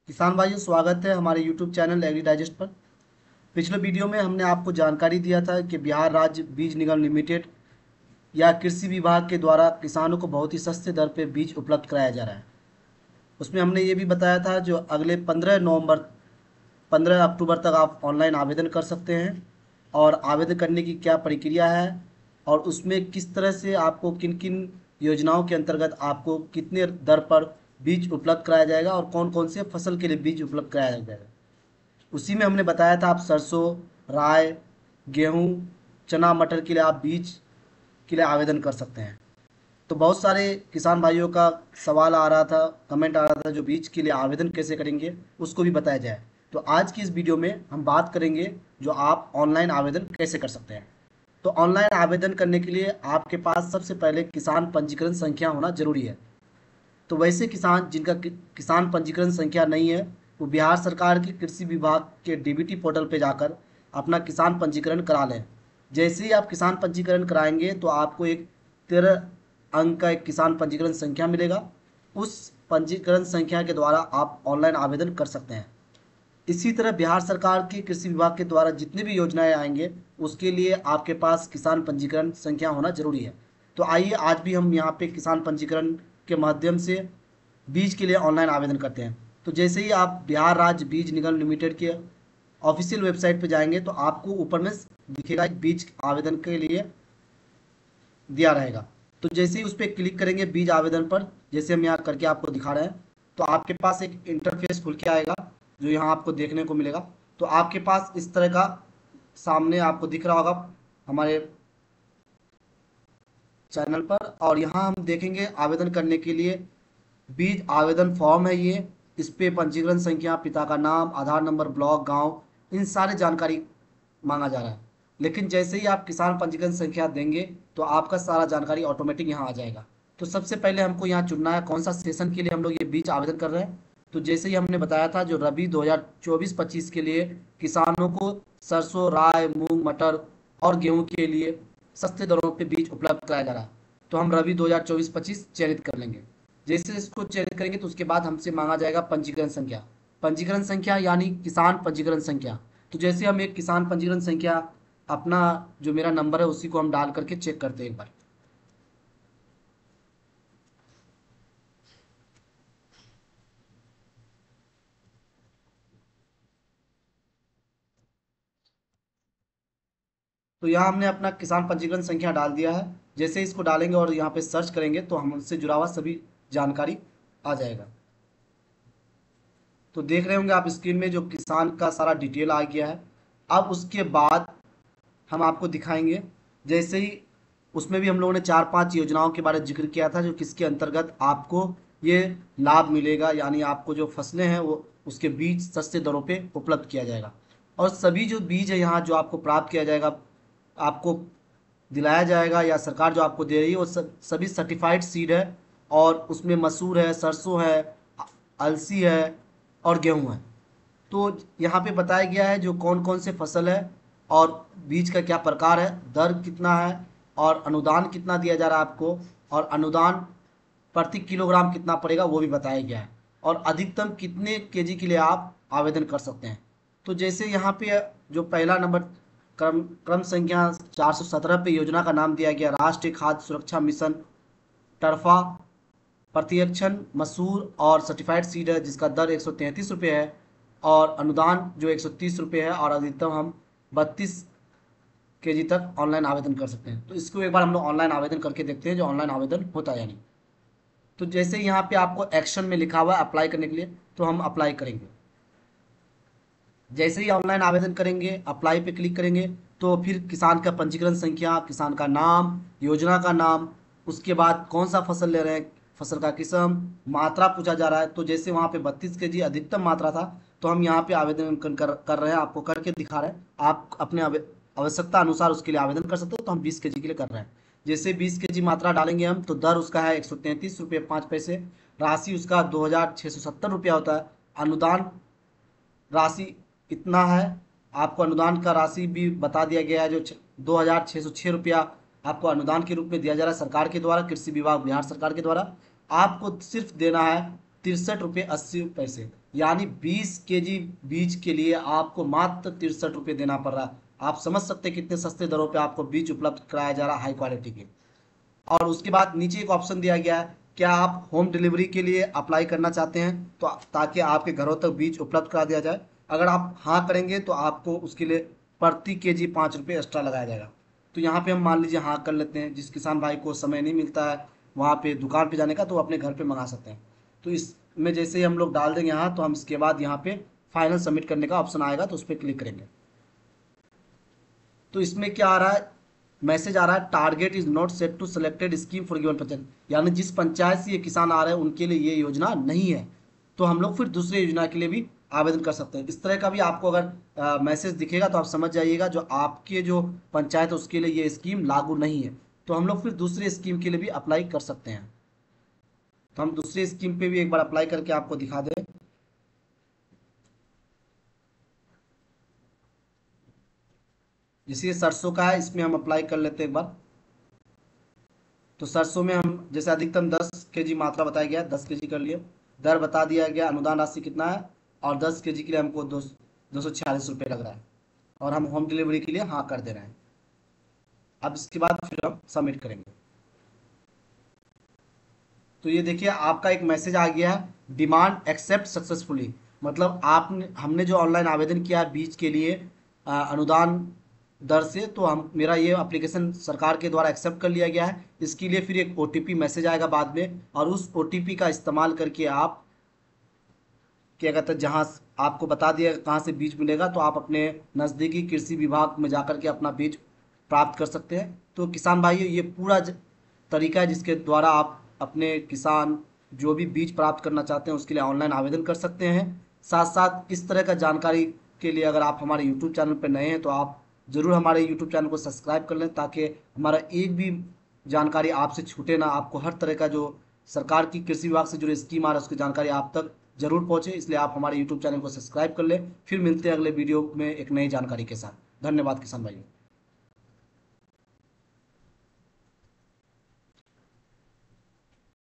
किसान भाइयों, स्वागत है हमारे YouTube चैनल एग्री डाइजेस्ट पर। पिछले वीडियो में हमने आपको जानकारी दिया था कि बिहार राज्य बीज निगम लिमिटेड या कृषि विभाग के द्वारा किसानों को बहुत ही सस्ते दर पे बीज उपलब्ध कराया जा रहा है। उसमें हमने ये भी बताया था जो अगले 15 अक्टूबर तक आप ऑनलाइन आवेदन कर सकते हैं और आवेदन करने की क्या प्रक्रिया है और उसमें किस तरह से आपको किन किन योजनाओं के अंतर्गत आपको कितने दर पर बीज उपलब्ध कराया जाएगा और कौन कौन से फसल के लिए बीज उपलब्ध कराया जाएगा। उसी में हमने बताया था आप सरसों, राय, गेहूँ, चना, मटर के लिए आप बीज के लिए आवेदन कर सकते हैं। तो बहुत सारे किसान भाइयों का सवाल आ रहा था, कमेंट आ रहा था जो बीज के लिए आवेदन कैसे करेंगे उसको भी बताया जाए। तो आज की इस वीडियो में हम बात करेंगे जो आप ऑनलाइन आवेदन कैसे कर सकते हैं। तो ऑनलाइन आवेदन करने के लिए आपके पास सबसे पहले किसान पंजीकरण संख्या होना जरूरी है। तो वैसे किसान जिनका किसान पंजीकरण संख्या नहीं है वो बिहार सरकार के कृषि विभाग के डीबीटी पोर्टल पे जाकर अपना किसान पंजीकरण करा लें। जैसे ही आप किसान पंजीकरण कराएंगे तो आपको एक 13 अंक का एक किसान पंजीकरण संख्या मिलेगा। उस पंजीकरण संख्या के द्वारा आप ऑनलाइन आवेदन कर सकते हैं। इसी तरह बिहार सरकार के कृषि विभाग के द्वारा जितनी भी योजनाएं आएंगे उसके लिए आपके पास किसान पंजीकरण संख्या होना जरूरी है। तो आइए आज भी हम यहाँ पे किसान पंजीकरण के माध्यम से बीज के लिए ऑनलाइन आवेदन करते हैं। तो जैसे ही आप बिहार राज्य बीज निगम लिमिटेड के ऑफिशियल वेबसाइट पर जाएंगे तो आपको ऊपर में दिखेगा एक बीज आवेदन के लिए दिया रहेगा। तो जैसे ही उस पर क्लिक करेंगे बीज आवेदन पर, जैसे हम यहाँ करके आपको दिखा रहे हैं, तो आपके पास एक इंटरफेस खुल के आएगा जो यहाँ आपको देखने को मिलेगा। तो आपके पास इस तरह का सामने आपको दिख रहा होगा हमारे चैनल पर, और यहाँ हम देखेंगे आवेदन करने के लिए बीज आवेदन फॉर्म है ये। इस पे पंजीकरण संख्या, पिता का नाम, आधार नंबर, ब्लॉक, गांव, इन सारे जानकारी मांगा जा रहा है। लेकिन जैसे ही आप किसान पंजीकरण संख्या देंगे तो आपका सारा जानकारी ऑटोमेटिक यहाँ आ जाएगा। तो सबसे पहले हमको यहाँ चुनना है कौन सा सेशन के लिए हम लोग ये बीज आवेदन कर रहे हैं। तो जैसे ही हमने बताया था जो रबी 2024-25 के लिए किसानों को सरसों, राय, मूंग, मटर और गेहूं के लिए सस्ते दरों पे बीज उपलब्ध कराया जा रहा है। तो हम रबी 2024-25 चयनित कर लेंगे। जैसे इसको चयनित करेंगे तो उसके बाद हमसे मांगा जाएगा पंजीकरण संख्या। पंजीकरण संख्या यानी किसान पंजीकरण संख्या। तो जैसे हम एक किसान पंजीकरण संख्या अपना जो मेरा नंबर है उसी को हम डाल करके चेक करते हैं एक बार। तो यहाँ हमने अपना किसान पंजीकरण संख्या डाल दिया है। जैसे इसको डालेंगे और यहाँ पे सर्च करेंगे तो हमसे जुड़ा हुआ सभी जानकारी आ जाएगा। तो देख रहे होंगे आप स्क्रीन में जो किसान का सारा डिटेल आ गया है। अब उसके बाद हम आपको दिखाएंगे, जैसे ही उसमें भी हम लोगों ने 4-5 योजनाओं के बारे में जिक्र किया था जो किसके अंतर्गत आपको ये लाभ मिलेगा, यानी आपको जो फसलें हैं वो उसके बीज सस्ते दरों पे उपलब्ध किया जाएगा। और सभी जो बीज है यहाँ जो आपको प्राप्त किया जाएगा, आपको दिलाया जाएगा या सरकार जो आपको दे रही है वो सभी सर्टिफाइड सीड है। और उसमें मसूर है, सरसों है, अलसी है और गेहूँ है। तो यहाँ पे बताया गया है जो कौन कौन से फसल है और बीज का क्या प्रकार है, दर कितना है और अनुदान कितना दिया जा रहा है आपको, और अनुदान प्रति किलोग्राम कितना पड़ेगा वो भी बताया गया है, और अधिकतम कितने केजी के लिए आप आवेदन कर सकते हैं। तो जैसे यहाँ पे जो पहला नंबर क्रम क्रम संख्या 417 पे योजना का नाम दिया गया राष्ट्रीय खाद्य सुरक्षा मिशन टर्फा प्रत्यक्षण मसूर और सर्टिफाइड सीड है जिसका दर 133 रुपये है और अनुदान जो 130 रुपये है, और अधिकतम हम 32 केजी तक ऑनलाइन आवेदन कर सकते हैं। तो इसको एक बार हम लोग ऑनलाइन आवेदन करके देखते हैं जो ऑनलाइन आवेदन होता है या नहीं। तो जैसे यहाँ पे आपको एक्शन में लिखा हुआ है अप्लाई करने के लिए, तो हम अप्लाई करेंगे। जैसे ही ऑनलाइन आवेदन करेंगे, अप्लाई पे क्लिक करेंगे, तो फिर किसान का पंजीकरण संख्या, किसान का नाम, योजना का नाम, उसके बाद कौन सा फसल ले रहे हैं, फसल का किस्म, मात्रा पूछा जा रहा है। तो जैसे वहाँ पे 32 केजी अधिकतम मात्रा था तो हम यहाँ पे आवेदन कर रहे हैं, आपको करके दिखा रहे हैं। आप अपने आवश्यकता अनुसार उसके लिए आवेदन कर सकते हो। तो हम 20 केजी के लिए कर रहे हैं। जैसे 20 केजी मात्रा डालेंगे हम तो दर उसका है 133 रुपये 5 पैसे। राशि उसका 2670 रुपया होता है। अनुदान राशि इतना है। आपको अनुदान का राशि भी बता दिया गया है जो 2606 रुपया आपको अनुदान के रूप में दिया जा रहा है सरकार के द्वारा, कृषि विभाग बिहार सरकार के द्वारा। आपको सिर्फ देना है 63 रुपये 80 पैसे। यानी 20 केजी बीज के लिए आपको मात्र 63 रुपये देना पड़ रहा है। आप समझ सकते हैं कितने सस्ते दरों पे आपको बीज उपलब्ध कराया जा रहा है हाई क्वालिटी के। और उसके बाद नीचे एक ऑप्शन दिया गया है, क्या आप होम डिलीवरी के लिए अप्लाई करना चाहते हैं, तो ताकि आपके घरों तक बीज उपलब्ध करा दिया जाए। अगर आप हाँ करेंगे तो आपको उसके लिए प्रति केजी 5 रुपये एक्स्ट्रा लगाया जाएगा। तो यहाँ पे हम मान लीजिए हाँ कर लेते हैं। जिस किसान भाई को समय नहीं मिलता है वहाँ पे दुकान पे जाने का, तो वो अपने घर पे मंगा सकते हैं। तो इसमें जैसे ही हम लोग डाल देंगे यहाँ, तो हम इसके बाद यहाँ पे फाइनल सबमिट करने का ऑप्शन आएगा, तो उस पर क्लिक करेंगे। तो इसमें क्या आ रहा है, मैसेज आ रहा है, target is not set to selected scheme for given panchayat. यानी जिस पंचायत से ये किसान आ रहे हैं उनके लिए ये योजना नहीं है, तो हम लोग फिर दूसरे योजना के लिए भी आवेदन कर सकते हैं। इस तरह का भी आपको अगर मैसेज दिखेगा तो आप समझ जाइएगा जो आपके जो पंचायत है उसके लिए ये स्कीम लागू नहीं है, तो हम लोग फिर दूसरे स्कीम के लिए भी अप्लाई कर सकते हैं। तो हम दूसरे स्कीम पे भी एक बार अप्लाई करके आपको दिखा दें। जैसे ये सरसों का है, इसमें हम अप्लाई कर लेते हैं एक बार। तो सरसों में हम जैसे अधिकतम 10 केजी मात्रा बताया गया है, 10 केजी कर लिए। दर बता दिया गया, अनुदान राशि कितना है, और 10 केजी के लिए हमको 246 रुपये लग रहा है, और हम होम डिलीवरी के लिए हाँ कर दे रहे हैं। अब इसके बाद फिर हम सबमिट करेंगे। तो ये देखिए आपका एक मैसेज आ गया है, डिमांड एक्सेप्ट सक्सेसफुली। मतलब आपने हमने जो ऑनलाइन आवेदन किया है बीज के लिए अनुदान दर से, तो हम मेरा ये एप्लीकेशन सरकार के द्वारा एक्सेप्ट कर लिया गया है। इसके लिए फिर एक ओटीपी मैसेज आएगा बाद में, और उस ओटीपी का इस्तेमाल करके आप क्या कहते हैं, जहाँ आपको बता दिया कहाँ से बीज मिलेगा, तो आप अपने नज़दीकी कृषि विभाग में जाकर के अपना बीज प्राप्त कर सकते हैं। तो किसान भाइयों, ये पूरा तरीका है जिसके द्वारा आप अपने किसान जो भी बीज प्राप्त करना चाहते हैं उसके लिए ऑनलाइन आवेदन कर सकते हैं। साथ साथ इस तरह का जानकारी के लिए अगर आप हमारे यूट्यूब चैनल पर नए हैं तो आप ज़रूर हमारे यूट्यूब चैनल को सब्सक्राइब कर लें, ताकि हमारा एक भी जानकारी आपसे छूटे ना। आपको हर तरह का जो सरकार की कृषि विभाग से जुड़े स्कीम आ रहा है उसकी जानकारी आप तक जरूर पहुंचे, इसलिए आप हमारे यूट्यूब चैनल को सब्सक्राइब कर लें। फिर मिलते हैं अगले वीडियो में एक नई जानकारी के साथ। धन्यवाद किसान भाइयों।